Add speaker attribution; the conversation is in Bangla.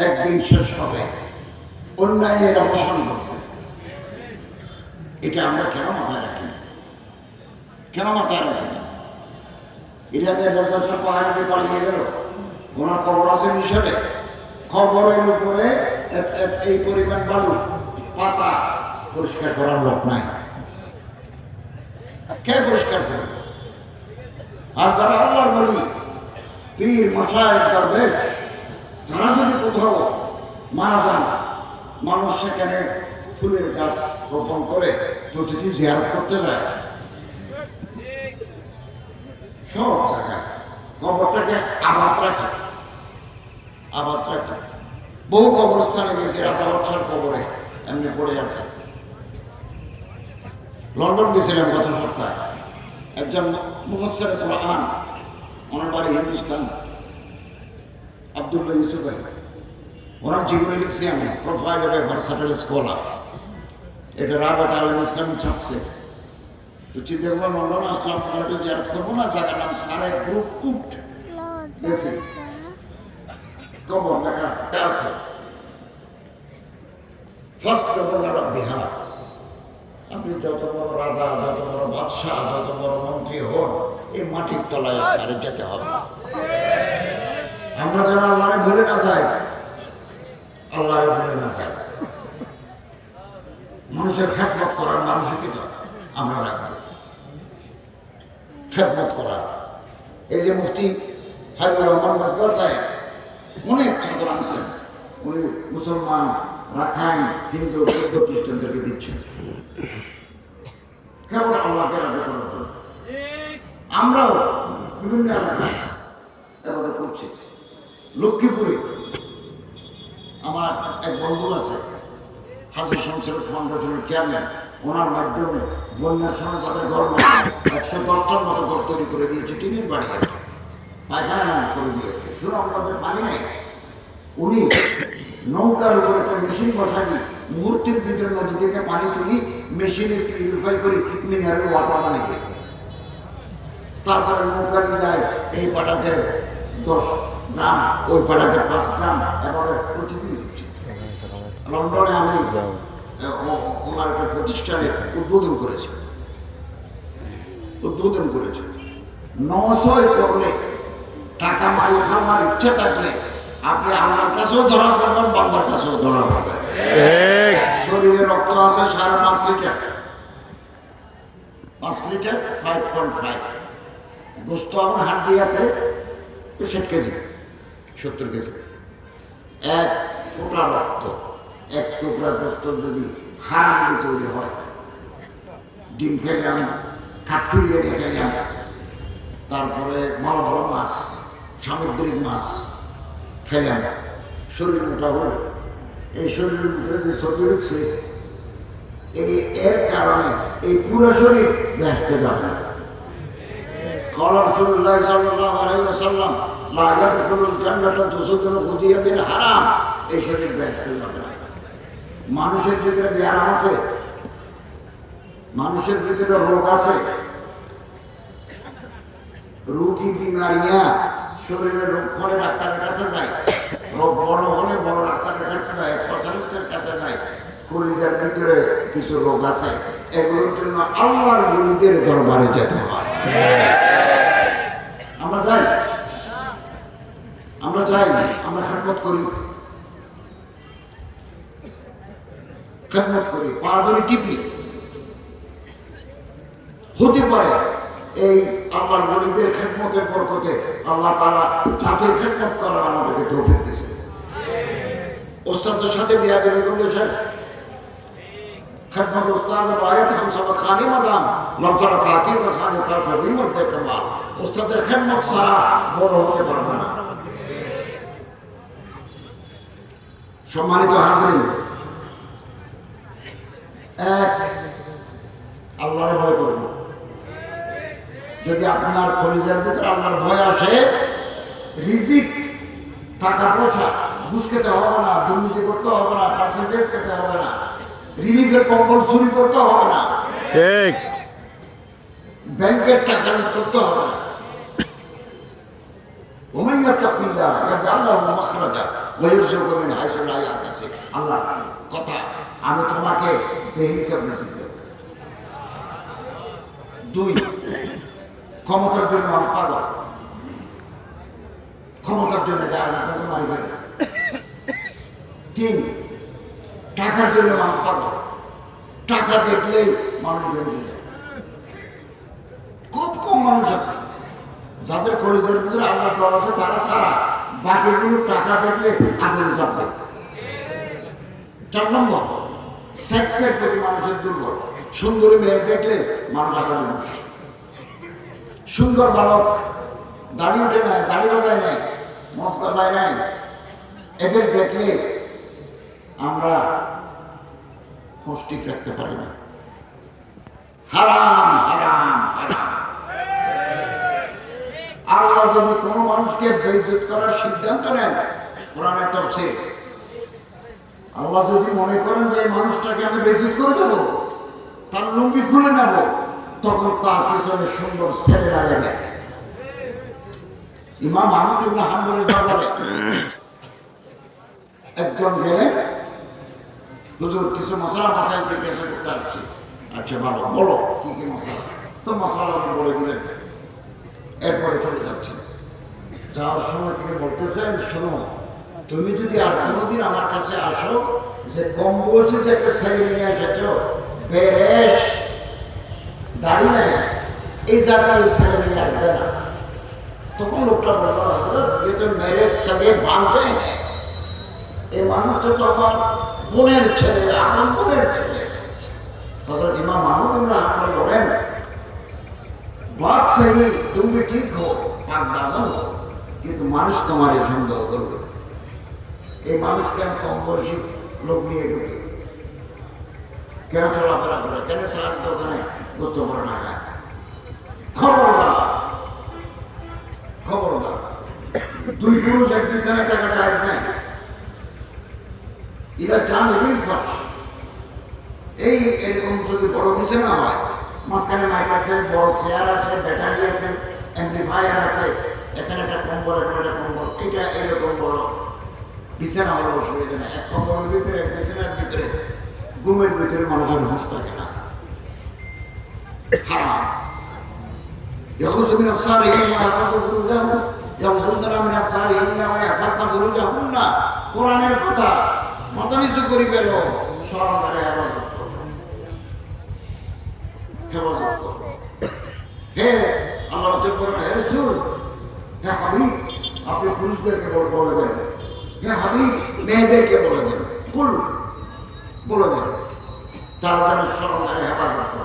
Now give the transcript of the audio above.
Speaker 1: একদিন শেষ হবে, অন্যায়ের অবসান ঘটবে। এটা আমরা কেন মাথায় রাখি না? কেন মাথায় রাখি না? ইরানের রাজা পাহাড়ে পালিয়ে গেল, ওনার কবর আছে মিশরে, খবরের উপরে এই পরিমাণ বালু, পাতা পরিষ্কার করার লোক নাই। কে পরিষ্কার করবে? আর যারা আল্লাহর বলি, পীর মাশায়েখ দরবেশ, তারা যদি কোথাও মারা যান, মানুষ সেখানে ফুলের গাছ রোপণ করে প্রতিটি জিয়ারত করতে যায়। সব জায়গায় কবরটাকে আবাদ রাখে, আবাদ রাখে। বহু কবরস্থানে গেছে, রাজা বাদশার কবরে এমনি পড়ে আছে। লন্ডন গেছিলাম গত সপ্তাহে, একজন মুফাসসির কোরআন, ওনার বাড়ি হিন্দুস্তান, আব্দুল্লাহ ইউসুফ আলী, ওনার জীবনে লিখছি আমি profile of A versatile scholar. এটা রাবাত আল ইসলামী ছাপছে। তো চিন্তা করলাম লন্ডন আসলাম, ওনাকে জিয়ারত করবো না, জায়গার নাম সারে গ্রুপ উট গেছে, কবর লেখা আছে ফার্স্ট গভর্নর অফ বিহার। আপনি যত বড় রাজা, যত বড় বাদশাহ, যত বড় মন্ত্রী হন, এই মাটির তলায় আপনার যেতে হবে। আমরা যেন আল্লাহরে ভুলে না যাই, আল্লাহরে ভুলে না যাই। মানুষের খেদমত করার মানসিকতা আমরা রাখবো, খেদমত করার। এই যে মুফতি হাবিবুর রহমান বাসবা সাহেব অনেক ছাত্র আনছেন, উনি মুসলমান, রাখাইন, হিন্দু, বৌদ্ধ, খ্রিস্টানদেরকে দিচ্ছেন কেবল আল্লাহকে রাজি করার জন্য। আমরাও বিভিন্ন এলাকায় এভাবে করছি। লক্ষ্মীপুরে আমার এক বন্ধু আছে, হাজি সংসদ ফাউন্ডেশনের চেয়ারম্যান, ওনার মাধ্যমে বন্যার সময় যাদের ঘর নাই 110টার মতো ঘর তৈরি করে দিয়েছে, টিনের বাড়ি আছে, পায়খানা না করে দিয়েছে, সুরক্ষাতে পানি নেই। উনি নৌকার উপর একটা মেশিন বসানি, মুহূর্তের ভিতরে নদী থেকে পানি তুলি, মেশিনে পিউরিফাই করি, মিনারেল ওয়াটার বানিয়ে দিয়ে তারপরে নৌকা নিয়ে যায়। এই পাড়াতে 10 গ্রাম, ওই পাড়াতে 5 গ্রাম, এবারে প্রতিদিন দিচ্ছি। লন্ডনে আমি ওনার একটা প্রতিষ্ঠানে উদ্বোধন করেছি। 900 করলে টাকা মারি খাওয়ার ইচ্ছে থাকলে আপনি আল্লাহর কাছেও ধরা পড়বেন, বান্দার কাছেও ধরা পড়বেন। শরীরে রক্ত আছে 5.5 লিটার, 5 লিটার 5.5। গোস্ত আমার হাড্ডি আছে 60 কেজি, 70 কেজি। এক ফোঁটা রক্ত, এক টুকরা গোস্ত যদি হারাম দিয়ে তৈরি হয়, ডিম খেলাম, খাসি দিয়ে খেলাম, তারপরে ভালো ভালো মাছ, সামুদ্রিক মাছ খেলাম, শরীর মোটা হল। এই শরীরের ভিতরে যে শরীর উঠছে, এর কারণে এই পুরো শরীর ব্যস্ত যাবে না। কলার রাসূলুল্লাহ সাল্লাল্লাহু আলাইহি ওয়াসাল্লাম লা ইয়াদখুলুল জান্নাতা জাসদুন গুযিয়া বিল হারাম, এই শরীর ব্যস্ত যাবে না। মানুষের ভিতরে ব্যায়াম আছে, মানুষের ভিতরে রোগ আছে, রোগী বিমারিয়া, শরীরের রোগ হলে ডাক্তারের কাছে যায়, রোগ বড় হলে বড় ডাক্তারের কাছে যায়, স্পেশালিস্টের কাছে যায়। কলিজার ভিতরে কিছু রোগ আছে, এগুলোর জন্য আল্লাহর ওলিদের দরবারে যেতে হয়। আমরা যাই, আমরা খেদমত করি, পা ধরে টিপি। হতে পারে এই আল্লাহর ওলিদের খেদমতের বরকতে আল্লাহ তাআলা জাতির খেদমত করার আমাদেরকে তৌফিক দিয়েছে। ওস্তাদের সাথে বিয়াদবি করলে শেষ। খেদমত ওস্তাদ আয়াত हम सबक खाने मदाम লবতারা তাকির খানে তার সবই মরতে কামাল। ওস্তাদের খেদমত ছাড়া বড় হতে পারবে না। সম্মানিত হাজরিন, এক আল্লাহর ভয় করব। যদি আপনার কলিজার ভিতরে আল্লাহর ভয় আসে, রিজিক, টাকা পয়সা, ঘুষ খেতে হবে না, দুর্নীতি করতে হবে না, পার্সেন্টেজ খেতে হবে না, রিলিফের কম্বল চুরি করতে হবে না, ঠিক ব্যাংকের টাকা করতে হবে না। ومن يتق الله يجعل له مخرجا ويرزقه من حيث لا يحتسب আল্লাহ কথা আমি তোমাকে বেহিসাব রিজিক দেব। দুই, ক্ষমতার জন্য মানুষ পাগল, ক্ষমতার জন্য আপনাকে মারি ফেলে। তিন, টাকার জন্য মানুষ পাগল, টাকা দেখলেই মানুষ বেঁচে যায়। খুব কম মানুষ আছে যাদের কলেজের ভিতরে আল্লাহ ডর আছে, তারা ছাড়া বাকিগুলো টাকা দেখলে আগুন চাপ দেয়। 4 নম্বর, সেক্সের প্রতি মানুষের দুর্বল, সুন্দরী মেয়ে দেখলে মানুষ আগামী মানুষ। সুন্দর বালক দাড়ি উঠে নেয়, দাড়ি বাজায় নেয়, মস গজায় নেয়, এদের দেখলে আমরা পুষ্টিক রাখতে পারি না। হারাম হারাম হারাম। আল্লাহ যদি কোনো মানুষকে বেইজ্জত করার সিদ্ধান্ত নেন, কোরআনের তাফসীর, আল্লাহ যদি মনে করেন যে এই মানুষটাকে আমি বেইজ্জত করে দেবো, তার লুঙ্গি খুলে নেব, তখন তার পিছনে সুন্দর ছেলে লাগে। ইমাম আহমদ ইবনে হাম্বলের দরবারে একজন গেলেন, হুজুর কিছু মশলা মশাই জিজ্ঞাসা করতে আসছি। আচ্ছা ভালো, বলো কি কি মশলা। তো মশলা বলে দিলেন, এরপরে চলে যাচ্ছেন। যাওয়ার সময় থেকে বলতেছেন, শোনো, তুমি যদি আর কোনোদিন আমার কাছে আসো, যে কম বয়সে যে একটা ছেলে নিয়ে এসেছ, বেরেশ দাড়ি নেই, এই জায়গায় ছেলে নিয়ে আসবে না। তখন লোকটা বললো, হযরত ये तो मेरे सगे भांजे हैं, এই মানুষটা তো আমার বোনের ছেলে, আমার বোনের ছেলে। হযরত ইমাম আহমদ ইবনে হাম্বল বলেন, बात सही, तुम भी ठीक हो, पाक दामन हो, কিন্তু মানুষ তোমার সন্দেহ করবে। এই মানুষ কেন কম বয়সী লোক নিয়ে ঢুকে, কেন চলাফেরা করে, কেন সার দোকানে গোস্ত করে না খায়? খবরদার খবরদার, দুই পুরুষ এক বিছানায় টাকা কাজ নেই, এরা জান এবিল ফাঁস। এই এরকম যদি বড় বিছানা হয়, মাঝখানে মাইক আছে, বড় চেয়ার আছে, ব্যাটারি আছে, অ্যাম্পলিফায়ার আছে, এখানে একটা কম্বল, এখানে একটা কম্বল, এটা এরকম বড় বিছানা হলে অসুবিধা নেই। এক কম্বলের ভিতরে, এক বিছানার ভিতরে, ঘুমের ভিতরে মানুষের হুঁশ থাকে না। হারাম। يغض من أبصارهن ويحفظن فروجهن يغضضن من أبصارهن ويحفظن فروجهن। কোরআনের কথা মাথা নিচু করে ফেলো, সরকারে হেফাজত করো, হেফাজত করো। হে আল্লাহ রাসূল বলেন, হে রাসূল, হে হাবিব, আপনি পুরুষদেরকে বলে দেন, হে হাবিব মেয়েদেরকে বলে দেন, কুল বলে দেন, তারা যেন সরকারে হেফাজত করে।